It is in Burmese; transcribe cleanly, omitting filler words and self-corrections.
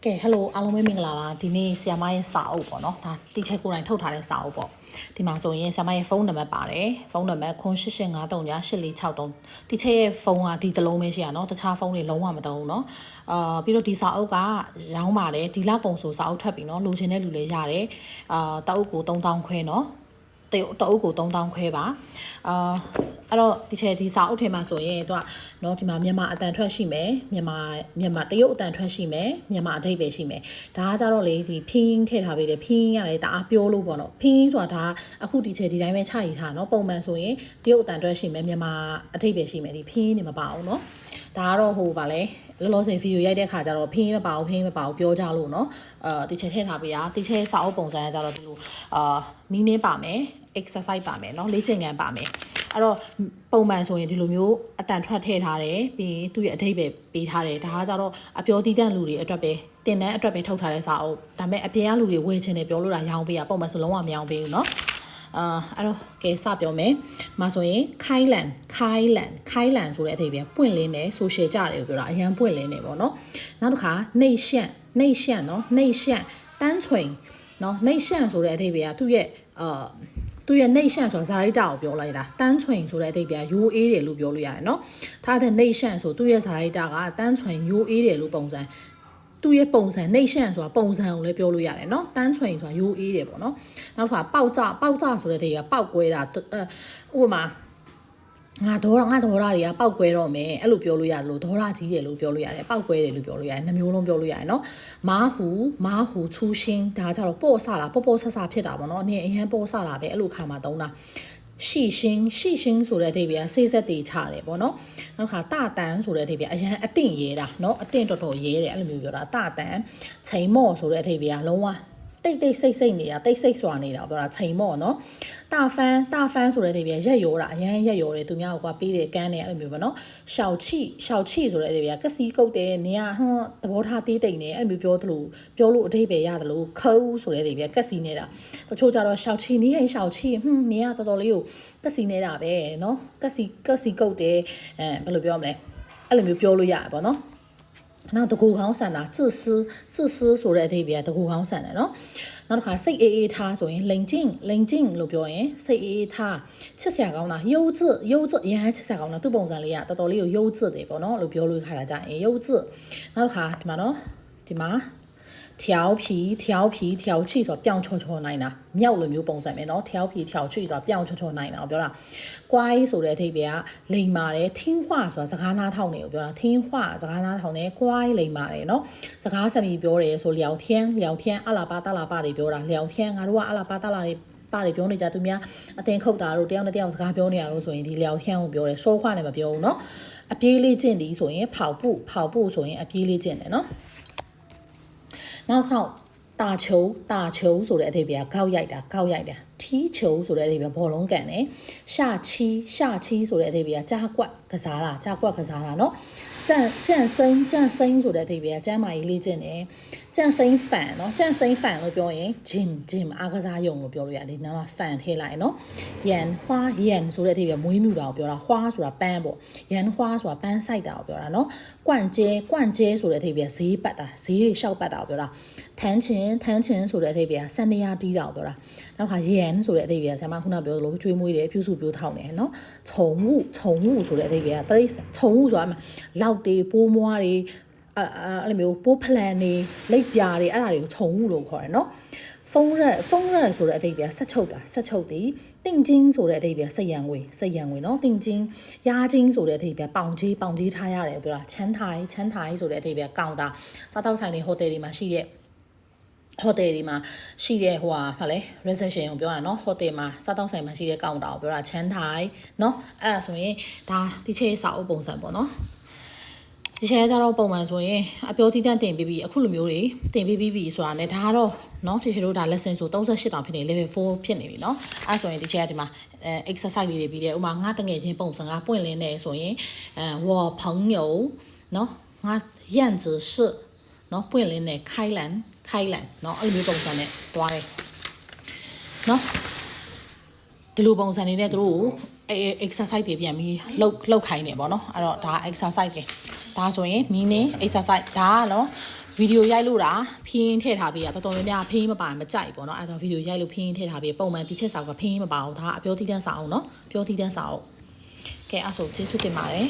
ကဲ hello အားလုံးပဲမင်္ဂလာပါဒီနေ့ဆီယမရဲ့စာအုပ်ပေါ့နော်ဒါတိချက်ကိုယ်တိုင်ထုတ်ထားတဲ့စာအုပ်ပေါ့ဒီမှာဆိုရင်ဆီယမရဲ့ဖုန်းနံပါတ်ပါတယ်ဖုန်းနံပါတ်08538463တိချက်ရဲ့ဖုန်းကဒီတစ်လုံးပဲရှိရနော်တခြားဖုန်းတွေလုံးဝမသုံးဘူးနော်ပြီးတော့ဒီစာအုပ်ကရောင်းပါတယ်ဒီလကုန်ဆိုစာအုပ်ထွက်ပြီနော်လိုချင်တဲ့လူလည်းရတယ်တအုပ်ကို3000ခွဲနော်တအုပ်ကို3000ခွဲပါအဲ့တော့ဒီစာအုပ်ထဲမှာဆိုရင်သူကနော်ဒီမှာမြန်မာအတန်ထွက်ရှိမယ်မြန်မာတရုတ်အတန်ထွက်ရှိမယ်မြန်မာအဓိပ္ပာယ်ရှိမယ်ဒါကကြတော့လေဒီဖင်းထည့်ထားပေးတယ်ဖင်းရတယ်တအားပြောလို့ပေါ့နော်ဖင်းဆိုတာဒါအခုဒီတိုင်းပဲချရထားနော်ပုံမှန်ဆိုရင်တရုတ်အတန်ထွက်ရှိမယ်မြန်မာအဓိပ္ပာယ်ရှိမယ်ဒီဖင်းနေမပါဘူးနော်ဒါကတော့ဟိုပါလေလောလောဆယ်ဗီဒီယိုရိုက်တဲ့ခါကျတော့ဖင်းမပါဘူးပြောကြလို့နော်ဒီချက်ထည့်ထားပေးရဒီချက်စာအုပ်ပုံစံကကြတော့ဒီလိုမီးနင်းပါမယ် exercise ပါမယ်เนาะလေ့ကျင့်ခန်းပါမယ်အဲ့တော့ပုံမှန်ဆိုရင်ဒီလိုမျိုးအတန်ထွက်ထည့်ထားတယ်ပြီးရင်သူ့ရဲ့အဓိပ္ပာယ်ပေးထားတယ်ဒါကကြတော့အပြောတည်တဲ့လူတွေအတွက်ပဲတင်တန်းအတွက်ပဲထုတ်ထားတဲ့စာအုပ်ဒါပေမဲ့အပြင်ကလူတွေဝယ်ချင်တယ်ပြောလို့တာရောင်းပေးရပုံမှန်ဆိုလုံးဝမရောင်းပေးဘူးเนาะအဲ့တော့ကဲစပြောမယ်မှာဆိုရင်ခိုင်လန်ဆိုတဲ့အဓိပ္ပာယ်ပွင့်လင်းတယ် social ကြတယ်ပြောတာအရန်ပွင့်လင်းတယ်ပေါ့เนาะနောက်တစ်ခါနှိပ်ရှန့်เนาะနှိပ်ရှန့်တန်းချွင်เนาะနှိပ်ရှန့်ဆိုတဲ့အဓိပ္ပာယ်ကသူ့ရဲ့နှိပ်ရှန့်ဆိုတာဇာရိတကိုပြောလိုက်တာတန်းချွင်ဆိုတဲ့အဓိပ္ပာယ်ရိုးအေးတယ်လို့ပြောလို့ရတယ်เนาะထားတဲ့နှိပ်ရှန့်ဆိုသူ့ရဲ့ဇာရိတကတန်းချွင်ရိုးအေးတယ်လို့ပုံစံသူ့ရဲ့ပုံစံနှိပ်ရှန့်ဆိုတာပုံစံကိုလည်းပြောလို့ရတယ်เนาะတန်းချွင်ဆိုတာရိုးအေးတယ်ပေါ့เนาะနောက်တစ်ခါပေါက်ကြဆိုတဲ့အဓိပ္ပာယ်ပေါက်ကွဲတာဥပမာငါဒေါရတွေကပောက်ကွဲတော့မယ်အဲ့လိုပြောလို့ရတယ်လို့ဒေါရကြီးတယ်လို့ပြောလို့ရတယ်ပောက်ကွဲတယ်လို့ပြောလို့ရတယ်နှမျိုးလုံးပြောလို့ရတယ်เนาะမားဟူ粗心ဒါကြတော့ပေါ့ဆတာပေါ့ဆဖြစ်တာပေါ့เนาะနင်အရင်ပေါ့ဆတာပဲအဲ့လိုခါမှာသုံးတာရှိရှင်းဆိုတဲ့အဓိပ္ပာယ်ဆေးဆက်တေချတယ်ပေါ့เนาะနောက်ခါတတန်ဆိုတဲ့အဓိပ္ပာယ်အရင်အတင့်ရဲတာเนาะအတင့်တော်တော်ရဲတယ်အဲ့လိုမျိုးပြောတာတတန်ချိန်မော့ဆိုတဲ့အဓိပ္ပာယ်လုံးဝတိတ်စိတ်နေတာတိတ်စိတ်စွာနေတာပြောတာချိန်မော့နော်တာဖန်ဆိုတဲ့အိဗယ်ရက်ရောတာအရန်ရက်ရောတယ်သူများကပေးတယ်ကန်းတယ်အဲ့လိုမျိုးပေါ့နော်ရှောက်ချိဆိုတဲ့အိဗယ်ကစီကုတ်တယ်နင်ကသဘောထားတေးတိမ်နေအဲ့လိုမျိုးပြောလို့အဓိပ္ပာယ်ရတယ်လို့ခေါးဆိုတဲ့အိဗယ်ကစီနေတာတချို့ကြတော့ရှောက်ချိနင်ဟိရှောက်ချိနင်ကတော်တော်လေးကိုကစီနေတာပဲနော်ကစီကုတ်တယ်ဘယ်လိုပြောမလဲအဲ့လိုမျိုးပြောလို့ရတယ်ပေါ့နော်နောက်တကူခေါင်းဆန်တာ自私ဆိုတဲ့အဓိပ္ပာယ်တကူခေါင်းဆန်တယ်နော်နောက်တစ်ခါစိတ်အေးထားဆိုရင်လိန်ကျင့်လို့ပြောရင်စိတ်အေးထားချစ်စရာကောင်းတာ优质အရင်ချစ်စရာကောင်းတာသူ့ပုံစံလေးကတော်တော်လေးကို优质တယ်ပေါ့နော်လို့ပြောလို့ခါတာကြရင်优质နောက်တစ်ခါဒီမှာနော်ဒီမှာ调皮ဆိုပြောင်းချောနိုင်တာမြောက်လိုမျိုးပုံစံပဲเนาะ调皮ဆိုပြောင်းချောနိုင်တာပြောတာကွိုင်းဆိုတဲ့အဓိပ္ပာယ်ကလိမ်ပါတယ်ထင်းခွဆိုတာစကားနားထောင်နေကိုပြောတာထင်းခွစကားနားထောင်နေကွိုင်းလိမ်ပါတယ်เนาะစကားဆက်ပြီးပြောတယ်ဆိုလျောက်ထင်းအလာပါတလာပါတွေပြောတာလျောက်ထင်းငါတို့ကအလာပါတလာတွေပါတယ်ပြောနေကြသူများအတင်ခုတ်တာတို့တယောက်နဲ့တယောက်စကားပြောနေရလို့ဆိုရင်ဒီလျောက်ထင်းကိုပြောတယ်စောခွနဲ့မပြောဘူးเนาะအပြေးလေးကျင့်သည်ဆိုရင်跑步ဆိုရင်အပြေးလေးကျင့်တယ်เนาะနောက်ခေါက်တာချိုဆိုတဲ့အဓိပ္ပာယ်ကောက်ရိုက်တာထီးချိုဆိုတဲ့အဓိပ္ပာယ်ဘောလုံးကန်တယ်ရှာချီဆိုတဲ့အဓိပ္ပာယ်ကြားကွက်ကစားတာเนาะကြန့်စိမ်းဆိုတဲ့အဓိပ္ပာယ်ကျမ်းမာရေးလေ့ကျင့်တယ်ကြန့်စိမ်းဖန်เนาะကြန့်စိမ်းဖန်လို့ပြောရင် gym အားကစားရုံလို့ပြောလို့ရတယ်ဒီနားမှာ fan ထည့်လိုက်เนาะရန်ဆိုတဲ့အဓိပ္ပာယ်မွေးမြူတာကိုပြောတာဟွာဆိုတာပန်းပေါ့ရန်ဟွာဆိုတာပန်းဆိုင်တာကိုပြောတာเนาะကွန့်ကျဲဆိုတဲ့အဓိပ္ပာယ်ဈေးပတ်တာဈေးတွေရှောက်ပတ်တာကိုပြောတာထန်းချင်ဆိုတဲ့အဓိပ္ပာယ်စံနေရတီးတာကိုပြောတာနောက်ခါရန်ဆိုတဲ့အဓိပ္ပာယ်ဆရာမခုနပြောလို့ကျွေးမွေးတယ်ပြုစုပြောထောက်တယ်เนาะခြုံမှုဆိုတဲ့အဓိပ္ပာယ်တရိတ်ခြုံမှုဆိုတာလောက်တွေပိုးမွားတွေအဲ့လိုမျိုးပိုးဖလန်တွေလက်ပြားတွေအဲ့ဒါတွေကိုခြုံမှုလို့ခေါ်တယ်เนาะဖုန်းရက်ဆိုတဲ့အဓိပ္ပာယ်ဆက်ချုပ်သည်တင်ကျင်းဆိုတဲ့အဓိပ္ပာယ်စိတ်ရံငွေเนาะတင်ကျင်းရာချင်းဆိုတဲ့အဓိပ္ပာယ်ပေါင်ကြီးထားရတယ်ပြောတာချမ်းထိုင်ဆိုတဲ့အဓိပ္ပာယ်ကောင်တာစားတောက်ဆိုင်တွေဟိုတယ်တွေမှာရှိတဲ့ဟိုဟာဟာလေ reception ကိုပြောတာเนาะဟိုတယ်မှာစားတောက်ဆိုင်မှာရှိတဲ့ကောင်တာကိုပြောတာချမ်းထိုင်เนาะအဲ့ဒါဆိုရင်ဒါဒီချေစာအုပ်ပုံစံပေါ့เนาะဒီချဲကြတော့ပုံမှန်ဆိုရင်အပြောတည်တတ်တင်ပြီးအခုလိုမျိုးတွေတင်ပြီးပြီဆိုတာနဲ့ဒါကတော့เนาะဒီချေတို့ဒါ lesson ဆို38တောင်ဖြစ်နေ level 4ဖြစ်နေပြီเนาะအဲဆိုရင်ဒီချဲကဒီမှာexercise လေးတွေပြီးတယ်ဥမာငါတငယ်ချင်းပုံစံကပွင့်လင်းနေဆိုရင်我朋友เนาะငါ燕子是เนาะပွင့်လင်းနေ开朗เนาะအဲ့လိုမျိုးပုံစံနဲ့တွားတယ်เนาะဒီလိုပုံစံနေနဲ့တို့ exercise တွေပြန်ပြီးလောက်ခိုင်းနေပေါ့နော်အဲ့တော့ဒါ exercise ပဲဒါဆိုရင် meaning exercise ဒါကနော် ဗီဒီယိုရိုက်လို့တာဖင်းထည့်ထားပြီးတော်တော်များများဖင်းမပါမကြိုက်ပေါ့နော်အဲ့ဒါဗီဒီယိုရိုက်လို့ဖင်းထည့်ထားပြီးပုံမှန်တီချက်စာအုပ်ကဖင်းမပါအောင်ဒါအပြောတီးတန်းစာအုပ်နော်ပြောတီးတန်းစာအုပ်ကဲအဲ့ဆိုကျေးဇူးတင်ပါတယ်